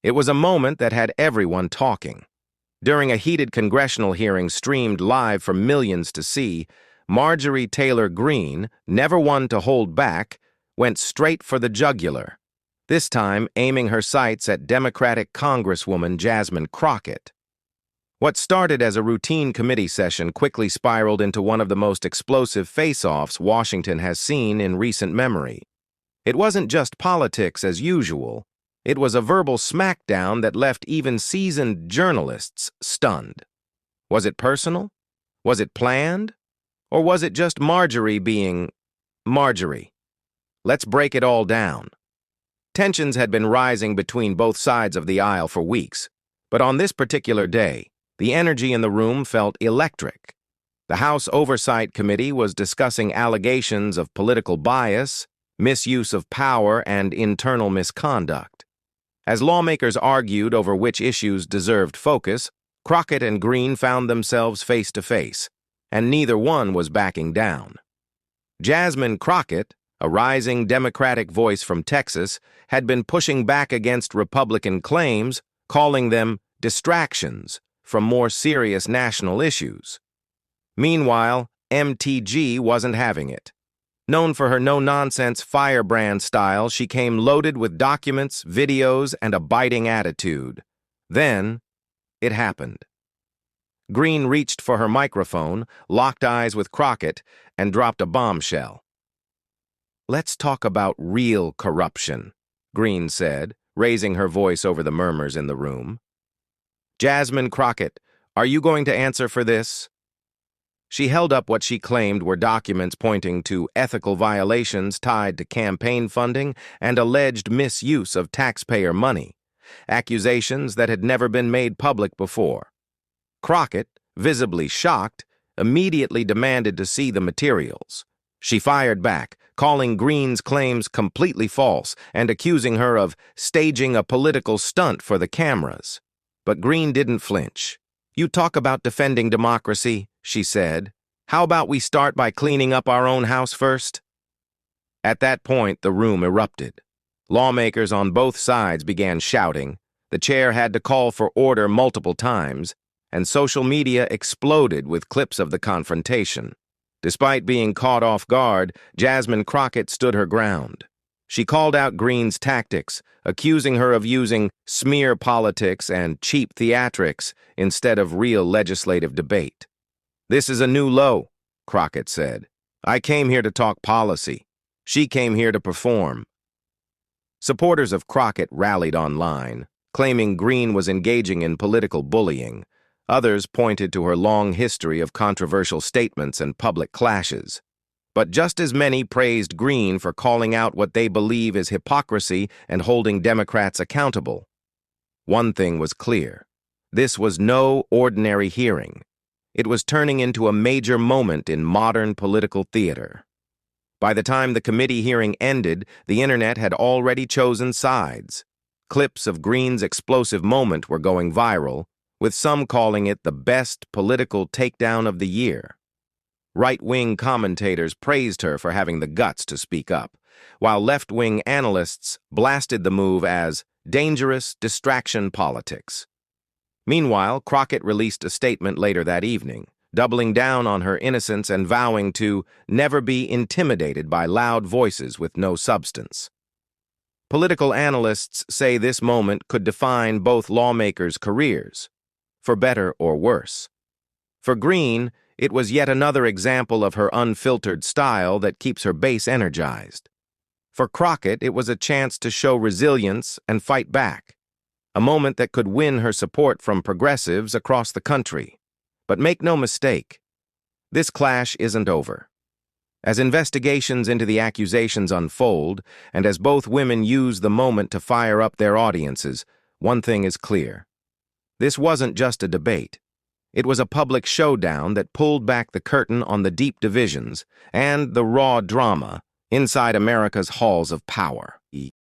It was a moment that had everyone talking. During a heated congressional hearing streamed live for millions to see, Marjorie Taylor Greene, never one to hold back, went straight for the jugular, this time aiming her sights at Democratic Congresswoman Jasmine Crockett. What started as a routine committee session quickly spiraled into one of the most explosive face-offs Washington has seen in recent memory. It wasn't just politics as usual. It was a verbal smackdown that left even seasoned journalists stunned. Was it personal? Was it planned? Or was it just Marjorie being Marjorie? Let's break it all down. Tensions had been rising between both sides of the aisle for weeks, but on this particular day, the energy in the room felt electric. The House Oversight Committee was discussing allegations of political bias, misuse of power, and internal misconduct. As lawmakers argued over which issues deserved focus, Crockett and Greene found themselves face to face, and neither one was backing down. Jasmine Crockett, a rising Democratic voice from Texas, had been pushing back against Republican claims, calling them distractions from more serious national issues. Meanwhile, MTG wasn't having it. Known for her no-nonsense firebrand style, she came loaded with documents, videos, and a biting attitude. Then, it happened. Greene reached for her microphone, locked eyes with Crockett, and dropped a bombshell. "Let's talk about real corruption," Greene said, raising her voice over the murmurs in the room. "Jasmine Crockett, are you going to answer for this?" She held up what she claimed were documents pointing to ethical violations tied to campaign funding and alleged misuse of taxpayer money, accusations that had never been made public before. Crockett, visibly shocked, immediately demanded to see the materials. She fired back, calling Greene's claims completely false and accusing her of staging a political stunt for the cameras. But Greene didn't flinch. "You talk about defending democracy," she said. "How about we start by cleaning up our own house first?" At that point, the room erupted. Lawmakers on both sides began shouting. The chair had to call for order multiple times, and social media exploded with clips of the confrontation. Despite being caught off guard, Jasmine Crockett stood her ground. She called out Greene's tactics, accusing her of using smear politics and cheap theatrics instead of real legislative debate. "This is a new low," Crockett said. "I came here to talk policy. She came here to perform." Supporters of Crockett rallied online, claiming Greene was engaging in political bullying. Others pointed to her long history of controversial statements and public clashes. But just as many praised Greene for calling out what they believe is hypocrisy and holding Democrats accountable. One thing was clear. This was no ordinary hearing. It was turning into a major moment in modern political theater. By the time the committee hearing ended, the internet had already chosen sides. Clips of Greene's explosive moment were going viral, with some calling it the best political takedown of the year. Right-wing commentators praised her for having the guts to speak up, while left-wing analysts blasted the move as dangerous distraction politics. Meanwhile, Crockett released a statement later that evening, doubling down on her innocence and vowing to never be intimidated by loud voices with no substance. Political analysts say this moment could define both lawmakers' careers, for better or worse. For Greene, it was yet another example of her unfiltered style that keeps her base energized. For Crockett, it was a chance to show resilience and fight back, a moment that could win her support from progressives across the country. But make no mistake, this clash isn't over. As investigations into the accusations unfold, and as both women use the moment to fire up their audiences, one thing is clear. This wasn't just a debate. It was a public showdown that pulled back the curtain on the deep divisions and the raw drama inside America's halls of power.